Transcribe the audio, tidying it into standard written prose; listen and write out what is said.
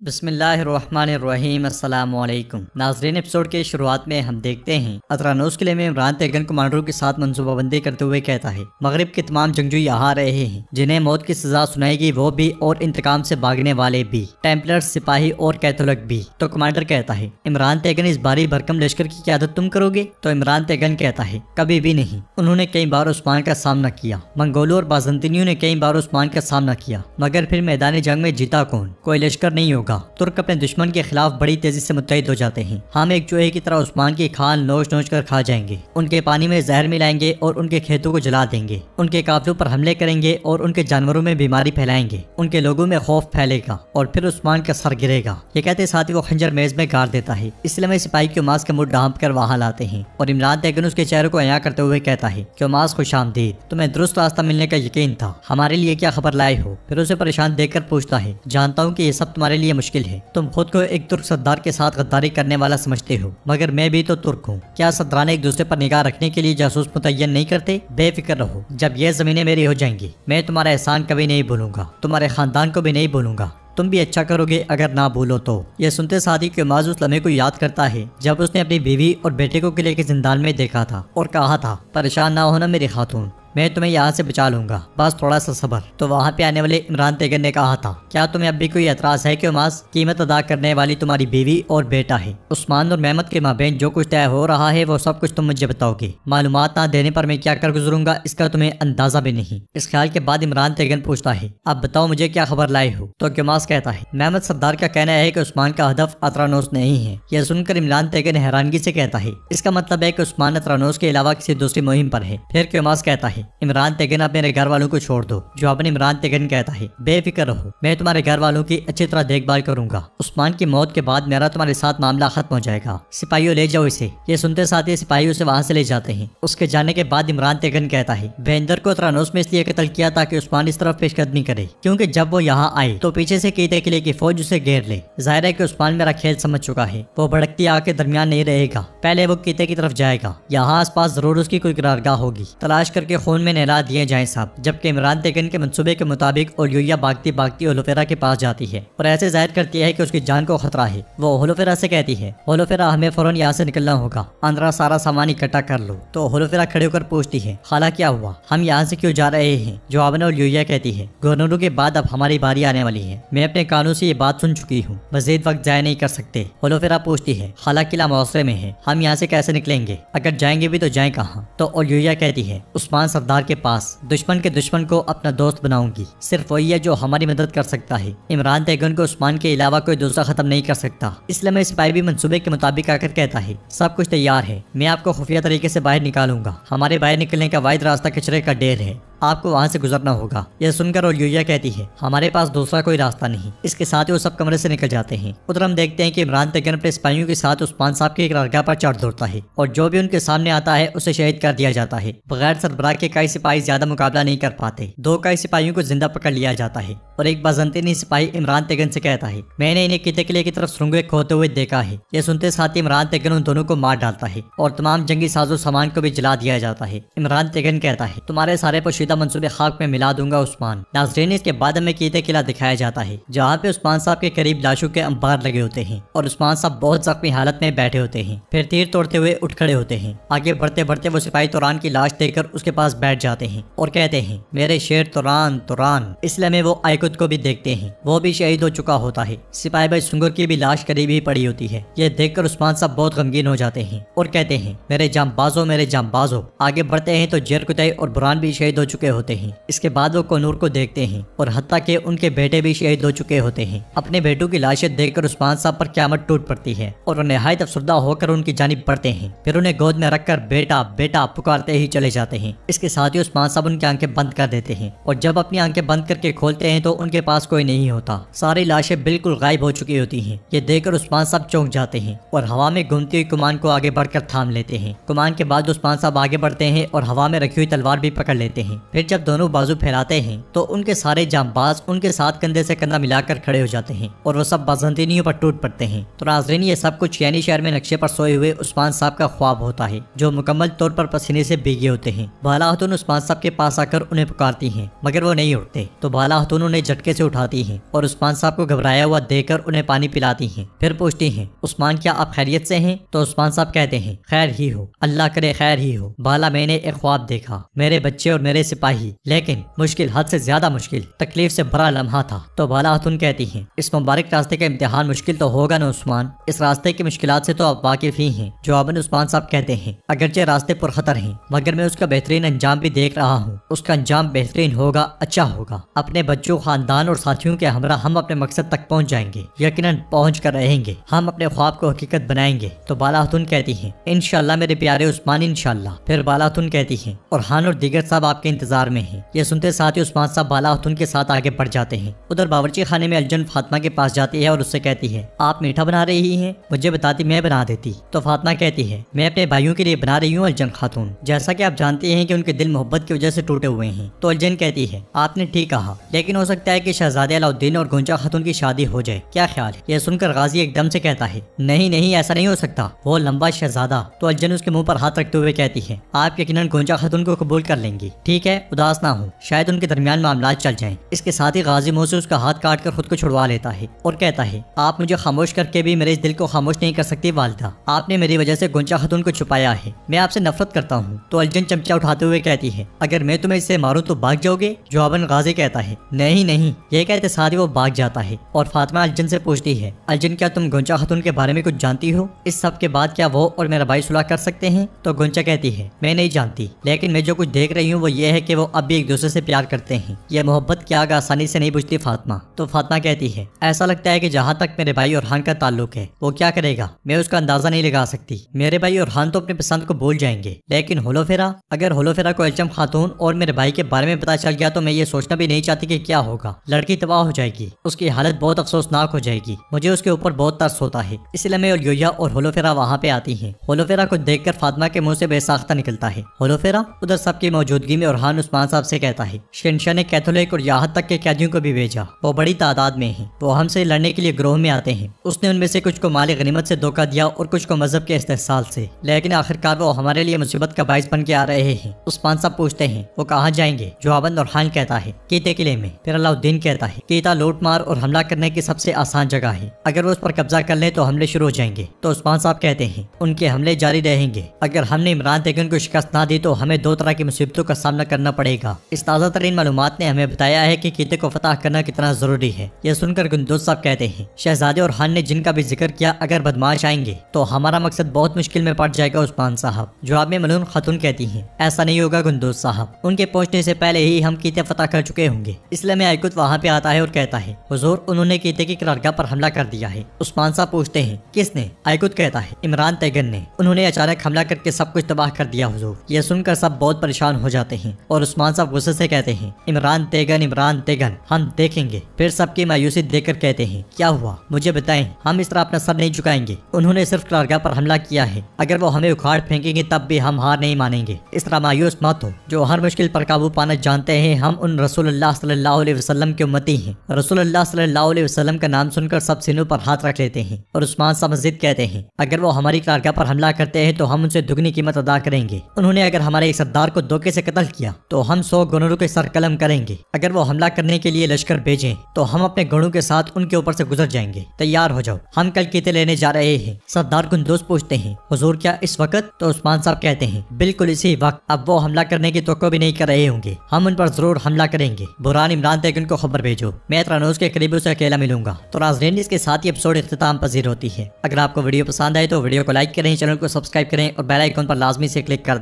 بسم اللہ الرحمن الرحیم۔ السلام علیکم ناظرین، ایپیسوڈ کے شروعات میں ہم دیکھتے ہیں اترانوس قلعے میں عمران تیغن کمانڈروں کے ساتھ منصوبہ بندی کرتے ہوئے کہتا ہے مغرب کے تمام جنگجو یہاں آ رہے ہیں جنہیں موت کی سزا سنائے گی، وہ بھی اور انتقام سے بھاگنے والے بھی، ٹیمپلرز، سپاہی اور کیتھولک بھی۔ تو کمانڈر کہتا ہے عمران تیغن اس بھاری بھرکم لشکر کی قیادت تم کرو گے؟ تو عمران تیغن کہتا ہے کبھی بھی نہیں۔ انہوں نے کئی بار عثمان کا سامنا کیا، منگولوں اور بازنطینیوں نے کئی بار عثمان کا سامنا کیا، مگر پھر میدان جنگ میں جیتا کون؟ کوئی لشکر نہیں ہوگا۔ ترک اپنے دشمن کے خلاف بڑی تیزی سے متحد ہو جاتے ہیں۔ ہم ایک چوہے کی طرح عثمان کی کھال نوچ نوچ کر کھا جائیں گے، ان کے پانی میں زہر ملائیں گے اور ان کے کھیتوں کو جلا دیں گے، ان کے قافلوں پر حملے کریں گے اور ان کے جانوروں میں بیماری پھیلائیں گے، ان کے لوگوں میں خوف پھیلے گا اور پھر عثمان کا سر گرے گا۔ یہ کہتے ساتھ ہی وہ خنجر میز میں گاڑ دیتا ہے۔ اس لیے میں سپاہی کی عماس کا منہ ڈھانپ کر وہاں لاتے ہیں اور عمران تیغن اس کے چہرے کو عیاں کرتے ہوئے کہتا ہے کہ عماس خوش آمدید، تمہیں درست راستہ ملنے کا یقین تھا، ہمارے لیے کیا خبر لائے ہو؟ پھر اسے پریشان دیکھ کر پوچھتا ہے جانتا ہوں کہ یہ سب تمہارے لیے مشکل ہے، تم خود کو ایک ترک سردار کے ساتھ غداری کرنے والا سمجھتے ہو، مگر میں بھی تو ترک ہوں۔ کیا سرداران ایک دوسرے پر نگاہ رکھنے کے لیے جاسوس متعین نہیں کرتے؟ بے فکر رہو، جب یہ زمینیں میری ہو جائیں گی میں تمہارا احسان کبھی نہیں بھولوں گا، تمہارے خاندان کو بھی نہیں بھولوں گا، تم بھی اچھا کرو گے اگر نہ بھولو تو۔ یہ سنتے ساتھ ہی کہ عماس اس لمحے کو یاد کرتا ہے جب اس نے اپنی بیوی اور بیٹے کو قلعے کے زندان میں دیکھا تھا اور کہا تھا پریشان نہ ہونا میری خاتون، میں تمہیں یہاں سے بچا لوں گا، بس تھوڑا سا صبر۔ تو وہاں پہ آنے والے عمران تیغن نے کہا تھا کیا تمہیں اب بھی کوئی اعتراض ہے کہ عماس قیمت ادا کرنے والی تمہاری بیوی اور بیٹا ہے؟ عثمان اور محمد کے مابین جو کچھ طے ہو رہا ہے وہ سب کچھ تم مجھے بتاؤ گے، معلومات نہ دینے پر میں کیا کر گزروں گا اس کا تمہیں اندازہ بھی نہیں۔ اس خیال کے بعد عمران تیغن پوچھتا ہے اب بتاؤ مجھے کیا خبر لائے ہو؟ تو عماس کہتا ہے محمد سردار کا کہنا ہے کہ عثمان کا ہدف اترانوس نہیں ہے۔ یہ سن کر عمران تیغن حیرانگی سے کہتا ہے اس کا مطلب ہے کہ عثمان اترانوس کے علاوہ کسی دوسری مہم پر ہے۔ پھر عماس کہتا ہے عمران تیغن اب میرے گھر والوں کو چھوڑ دو۔ جواباً عمران تیغن کہتا ہے بے فکر رہو، میں تمہارے گھر والوں کی اچھی طرح دیکھ بھال کروں گا، عثمان کی موت کے بعد میرا تمہارے ساتھ معاملہ ختم ہو جائے گا، سپاہیوں لے جاؤ اسے۔ یہ سنتے ساتھ ہی سپاہی اسے وہاں سے لے جاتے ہیں۔ اس کے جانے کے بعد عمران تیغن کہتا ہے بہندر کو اترانوس میں اس لیے قتل کیا تاکہ عثمان اس طرف پیش قدمی کرے، کیونکہ جب وہ یہاں آئے تو پیچھے سے قیتے قلعے کی فوج اسے گھیر لے۔ ظاہر ہے کہ عثمان میرا کھیل سمجھ چکا ہے، وہ بھڑکتی آگ کے درمیان نہیں رہے گا، پہلے وہ قیتے کی طرف جائے گا، یہاں آس پاس ضرور اس کی کوئی قرارگاہ ہوگی، تلاش کر کے خون میں نہلا دیے جائیں سب۔ جبکہ عمران تیغن کے منصوبے کے مطابق اولیویا بھاگتی بھاگتی ہولوفیرا کے پاس جاتی ہے اور ایسے ظاہر کرتی ہے کہ اس کی جان کو خطرہ ہے۔ وہ ہولوفیرا سے کہتی ہے ہولوفیرا ہمیں فوراً یہاں سے نکلنا ہوگا، اندرا سارا سامان اکٹھا کر لو۔ تو ہولوفیرا کھڑے ہو کر پوچھتی ہے خالہ کیا ہوا، ہم یہاں سے کیوں جا رہے ہیں؟ جواباً اولیویا کہتی ہے گورنروں کے بعد اب ہماری باری آنے والی ہے، میں اپنے کانوں سے یہ بات سن چکی ہوں، مزید وقت ضائع نہیں کر سکتے۔ ہولوفیرا پوچھتی ہے خالہ قلعہ محاصرے میں ہے، ہم یہاں سے کیسے نکلیں گے؟ اگر جائیں گے بھی تو جائیں کہاں؟ تو اولیویا کہتی ہے عثمان سردار کے پاس، دشمن کے دشمن کو اپنا دوست بناؤں گی، صرف وہی ہے جو ہماری مدد کر سکتا ہے۔ عمران تیغن کو عثمان کے علاوہ کوئی دوسرا ختم نہیں کر سکتا، اس لیے میں سپاہی بھی منصوبے کے مطابق آ کر کہتا ہے سب کچھ تیار ہے، میں آپ کو خفیہ طریقے سے باہر نکالوں گا، ہمارے باہر نکلنے کا واحد راستہ کچرے کا ڈھیر ہے، آپ کو وہاں سے گزرنا ہوگا۔ یہ سن کر اولیویا کہتی ہے ہمارے پاس دوسرا کوئی راستہ نہیں۔ اس کے ساتھ ہی وہ سب کمرے سے نکل جاتے ہیں۔ ادھر ہم دیکھتے ہیں کہ عمران تیغن اپنے سپاہیوں کے ساتھ عثمان صاحب کی قرارگاہ پر چڑھ دوڑتا ہے اور جو بھی ان کے سامنے آتا ہے اسے شہید کر دیا جاتا ہے۔ بغیر سربراہ کے کئی سپاہی زیادہ مقابلہ نہیں کر پاتے، دو کئی سپاہیوں کو زندہ پکڑ لیا جاتا ہے اور ایک بازنطینی سپاہی عمران تیغن سے کہتا ہے میں نے انہیں قلعے قلعے کی طرف سرنگیں کھودتے ہوئے دیکھا ہے۔ یہ سنتے ساتھ ہی عمران تیغن ان دونوں کو مار ڈالتا ہے اور تمام جنگی ساز و سامان کو بھی جلا دیا جاتا ہے۔ عمران تیغن کہتا ہے تمہارے سارے پوشیدہ منصوبے خاک میں ملا دوں گا عثمان۔ ناظرین اس کے بعد ہمیں قلعے قلعہ دکھایا جاتا ہے جہاں پہ عثمان صاحب کے قریب لاشوں کے انبار لگے ہوتے ہیں اور عثمان صاحب بہت زخمی حالت میں بیٹھے ہوتے ہیں، پھر تیر توڑتے ہوئے اٹھ کھڑے ہوتے ہیں۔ آگے بڑھتے بڑھتے وہ سپاہی توران کی لاش دیکھ کر اس کے پاس بیٹھ جاتے ہیں اور کہتے ہیں میرے شیر توران توران۔ اس لیے میں وہ آئیکت کو بھی دیکھتے ہیں، وہ بھی شہید ہو چکا ہوتا ہے، سپاہی بھائی سنگر کی بھی لاش قریب ہی پڑی ہوتی ہے۔ یہ دیکھ کر عثمان صاحب بہت غمگین ہو جاتے ہیں اور کہتے ہیں میرے جام بازو میرے جام بازو۔ آگے بڑھتے ہیں تو جیرکتائی اور بران بھی شہید ہو چکے ہوتے ہیں۔ اس کے بعد وہ کونور کو دیکھتے ہیں اور حتیٰ کہ ان کے بیٹے بھی شہید ہو چکے ہوتے ہیں۔ اپنے بیٹوں کی لاشیں دیکھ کر عثمان صاحب پر قیامت ٹوٹ پڑتی ہے اور وہ نہایت افسردہ ہو کر ان کی جانب بڑھتے ہیں، پھر انہیں گود میں رکھ کر بیٹا بیٹا پکارتے ہی چلے جاتے ہیں۔ اس کے ساتھ ہی عثمان صاحب ان کی آنکھیں بند کر دیتے ہیں اور جب اپنی آنکھیں بند کر کے کھولتے ہیں تو ان کے پاس کوئی نہیں ہوتا، ساری لاشیں بالکل غائب ہو چکی ہوتی ہیں۔ یہ دیکھ کر عثمان صاحب چونک جاتے ہیں اور ہوا میں گھومتی ہوئی کمان کو آگے بڑھ کر تھام لیتے ہیں۔ کمان کے بعد عثمان صاحب آگے بڑھتے ہیں اور ہوا میں رکھی ہوئی تلوار بھی پکڑ لیتے ہیں پھر جب دونوں بازو پھیلاتے ہیں تو ان کے سارے جانباز ان کے ساتھ کندھے سے کندھا ملا کر کھڑے ہو جاتے ہیں اور وہ سب بازنطینیوں پر ٹوٹ پڑتے ہیں۔ تو ناظرین یہ سب کچھ یعنی شہر میں نقشے پر سوئے ہوئے عثمان صاحب کا خواب ہوتا ہے جو مکمل طور پر پسینے سے بھیگے ہوتے ہیں۔ بالا خاتون عثمان صاحب کے پاس آ کر انہیں پکارتی ہیں مگر وہ نہیں اٹھتے، تو بالا خاتون انہیں جھٹکے سے اٹھاتی ہیں اور عثمان صاحب کو گھبرایا ہوا دیکھ کر انہیں پانی پلاتی ہیں۔ پھر پوچھتی ہیں عثمان کیا آپ خیریت سے ہیں؟ تو عثمان صاحب کہتے ہیں خیر ہی ہو، اللہ کرے خیر ہی ہو بالا، میں نے ایک خواب دیکھا، میرے بچے اور میرے سپاہی، لیکن مشکل، حد سے زیادہ مشکل، تکلیف سے بھرا لمحہ تھا۔ تو بالا خاتون کہتی ہیں اس مبارک راستے کا امتحان مشکل تو ہوگا نا عثمان، اس راستے کی مشکلات سے تو آپ واقف ہی ہیں۔ جواباً عثمان صاحب کہتے ہیں اگرچہ راستے پر خطر ہیں مگر میں اس کا بہترین انجام بھی دیکھ رہا ہوں، اس کا انجام بہترین ہوگا، اچھا ہوگا، اپنے بچوں، خاندان اور ساتھیوں کے ہمراہ ہم اپنے مقصد تک پہنچ جائیں گے، یقیناً پہنچ کر رہیں گے، ہم اپنے خواب کو حقیقت بنائیں گے۔ تو بالا خاتون کہتی ہیں انشاءاللہ میرے پیارے عثمان، انشاءاللہ۔ پھر بالا خاتون کہتی ہیں اورحان اور دیگر صاحب آپ کے انتظار میں ہیں۔ یہ سنتے ساتھ ہی عثمان صاحب بالا خاتون کے ساتھ آگے بڑھ جاتے ہیں۔ ادھر باورچی خانے میں الجن فاطمہ کے پاس جاتی ہے اور اس سے کہتی ہے آپ میٹھا بنا رہی ہیں، مجھے بتاتی میں بنا دیتی۔ تو فاطمہ کہتی ہے میں اپنے بھائیوں کے لیے بنا رہی ہوں الجن خاتون، جیسا کہ آپ جانتے ہیں کہ ان کے دل محبت کی وجہ سے ٹوٹے ہوئے ہیں۔ تو الجن کہتی ہے آپ نے ٹھیک کہا، لیکن ہو سکتا ہے کہ شہزادے علاؤالدین اور گونجا خاتون کی شادی ہو جائے، کیا خیال ہے؟ یہ سن کر غازی ایک دم سے کہتا ہے نہیں نہیں، ایسا نہیں ہو سکتا، وہ لمبا شہزادہ۔ تو الجن اس کے منہ پر ہاتھ رکھتے ہوئے کہتی ہے آپ یقیناً گونجا خاتون کو قبول کر لیں گی، ٹھیک ہے، اداس نہ ہو، شاید ان کے درمیان معاملات چل جائیں۔ اس کے ساتھ ہی غازی منہ سے اس کا ہاتھ کاٹ کر خود کو چھڑوا لیتا ہے اور کہتا ہے آپ مجھے خاموش کر کے بھی میرے اس دل کو خاموش نہیں کر سکتی والدہ، آپ نے میری وجہ سے گونجا خاتون کو چھپایا ہے، میں آپ سے نفرت کرتا ہوں۔ تو الجن چمچہ اٹھاتے ہوئے کہتی ہے اگر میں تمہیں اس سے ماروں تو بھاگ جاؤ گے؟ جواباً غازی کہتا ہے نہیں نہیں، یہ کہتے ساتھ ہی وہ بھاگ جاتا ہے اور فاطمہ الجن سے پوچھتی ہے الجن کیا تم گونجا خاتون کے بارے میں کچھ جانتی ہو؟ اس سب کے بعد کیا وہ اور میرا بھائی صلح کر سکتے ہیں؟ تو گونجا کہتی ہے میں نہیں جانتی، لیکن میں جو کچھ دیکھ رہی ہوں وہ یہ ہے کہ وہ اب بھی ایک دوسرے سے پیار کرتے ہیں، یہ محبت کی آگ آسانی سے نہیں بجھتی فاطمہ۔ تو فاطمہ کہتی ہے ایسا لگتا ہے کہ جہاں تک میرے بھائی اورحان کا تعلق ہے وہ کیا کرے گا میں اس کا اندازہ نہیں لگا سکتی، میرے بھائی اورحان تو اپنے پسند کو بھول جائیں گے، لیکن ہولوفیرا، اگر ہولوفیرا کو الجم خاتون اور میرے بھائی کے بارے میں پتا چل گیا تو میں یہ سوچنا بھی نہیں چاہتی کہ کیا ہوگا، لڑکی تباہ ہو جائے گی، اس کی حالت بہت افسوسناک ہو جائے گی، مجھے اس کے اوپر بہت ترس ہوتا ہے، اس لیے میں اور یویا اور ہولوفیرا وہاں پہ آتی ہیں۔ ہولوفیرا کو دیکھ کر فاطمہ کے منہ سے بے ساختہ نکلتا ہے ہولوفیرا؟ ادھر سب کی موجودگی میں اورحان عثمان صاحب سے کہتا ہے شہنشاہ نے کیتھولک اور یہاں تک کے قیدیوں کو بھی بھیجا، وہ بڑی تعداد میں ہیں، وہ ہم سے لڑنے کے لیے گروہ میں آتے ہیں، اس نے ان میں سے کچھ کو مال غنیمت سے دھوکہ دیا اور کچھ کو مذہب کے استحصال سے، لیکن آخرکار وہ ہمارے لیے مصیبت کا باعث بن کے آ رہے ہیں۔ عثمان صاحب پوچھتے ہیں وہ کہاں جائیں گے؟ جواباً اورحان کہتا ہے کیتے قلعے میں۔ پھر علاؤالدین کہتا ہے کیتا لوٹ مار اور حملہ کرنے کی سب سے آسان جگہ ہے، اگر وہ اس پر قبضہ کر لیں تو حملے شروع ہو جائیں گے۔ تو عثمان صاحب کہتے ہیں ان کے حملے جاری رہیں گے، اگر ہم نے عمران بیگم کو شکست نہ دی تو ہمیں دو طرح کی مصیبتوں کا سامنا کرنا پڑے گا۔ اس تازہ ترین معلومات نے ہمیں بتایا ہے کہ کیتے کو فتح کرنا کتنا ضروری ہے۔ یہ سن کر گندوز صاحب کہتے ہیں شہزادے اورحان نے جن کا بھی ذکر کیا اگر بدماش آئیں گے تو ہمارا مقصد بہت مشکل میں پڑ جائے گا عثمان صاحب۔ جواب میں ملون خاتون کہتی ہیں ایسا نہیں ہوگا گندوز صاحب، ان کے پہنچنے سے پہلے ہی ہم کیتے فتح کر چکے ہوں گے۔ اس لیے میں آئیکت وہاں پہ آتا ہے اور کہتا ہے حضور انہوں نے کیتے کی قرارگاہ پر حملہ کر دیا ہے۔ عثمان صاحب پوچھتے ہیں کس نے؟ آئیکت کہتا ہے عمران تیگن نے، انہوں نے اچانک حملہ کر کے سب کچھ تباہ کر دیا حضور۔ یہ سن کر سب بہت پریشان ہو جاتے ہیں اور عثمان صاحب غصے سے کہتے ہیں عمران تیگن ہم دیکھیں گے۔ پھر سب کی مایوسی دیکھ کر کہتے ہیں کیا ہوا مجھے بتائیں، ہم اس طرح اپنا سر نہیں جھکائیں گے، انہوں نے صرف قرارگاہ پر حملہ کیا ہے، اگر وہ ہمیں اکھاڑ پھینکیں گے تب بھی ہم ہار نہیں مانیں گے، اس طرح مایوس مت ہو، جو ہر مشکل پر قابو پانا جانتے ہیں، ہم ان رسول اللہ صلی اللہ علیہ وسلم کے امتی ہیں۔ رسول اللہ صلی اللہ علیہ وسلم کا نام سن کر سب سینوں پر ہاتھ رکھ لیتے ہیں اور عثمان صاحب مزید کہتے ہیں اگر وہ ہماری قرارگاہ پر حملہ کرتے ہیں تو ہم ان سے دگنی قیمت ادا کریں گے، انہوں نے اگر ہمارے ایک سردار کو دھوکے سے قتل کیا تو ہم 100 گنروں کے سر قلم کریں گے، اگر وہ حملہ کرنے کے لیے لشکر بھیجیں تو ہم اپنے گھوڑوں کے ساتھ ان کے اوپر سے گزر جائیں گے، تیار ہو جاؤ، ہم کل کیتے لینے جا رہے ہیں۔ سردار گندوز پوچھتے ہیں حضور کیا اس وقت؟ تو عثمان صاحب کہتے ہیں بالکل اسی وقت، اب وہ حملہ کرنے کی توقع بھی نہیں کر رہے ہوں گے، ہم ان پر ضرور حملہ کریں گے، برہان عمران تیگن کو خبر بھیجو، میں ترانوس کے قریب سے اکیلا ملوں گا۔ تو ناظرین اس کے ساتھ ہی ایپیسوڈ اختتام پذیر ہوتی ہے۔ اگر آپ کو ویڈیو پسند آئے تو ویڈیو کو لائک کریں، چینل کو سبسکرائب کریں اور بیل آئیکن پر لازمی سے کلک کر دیں۔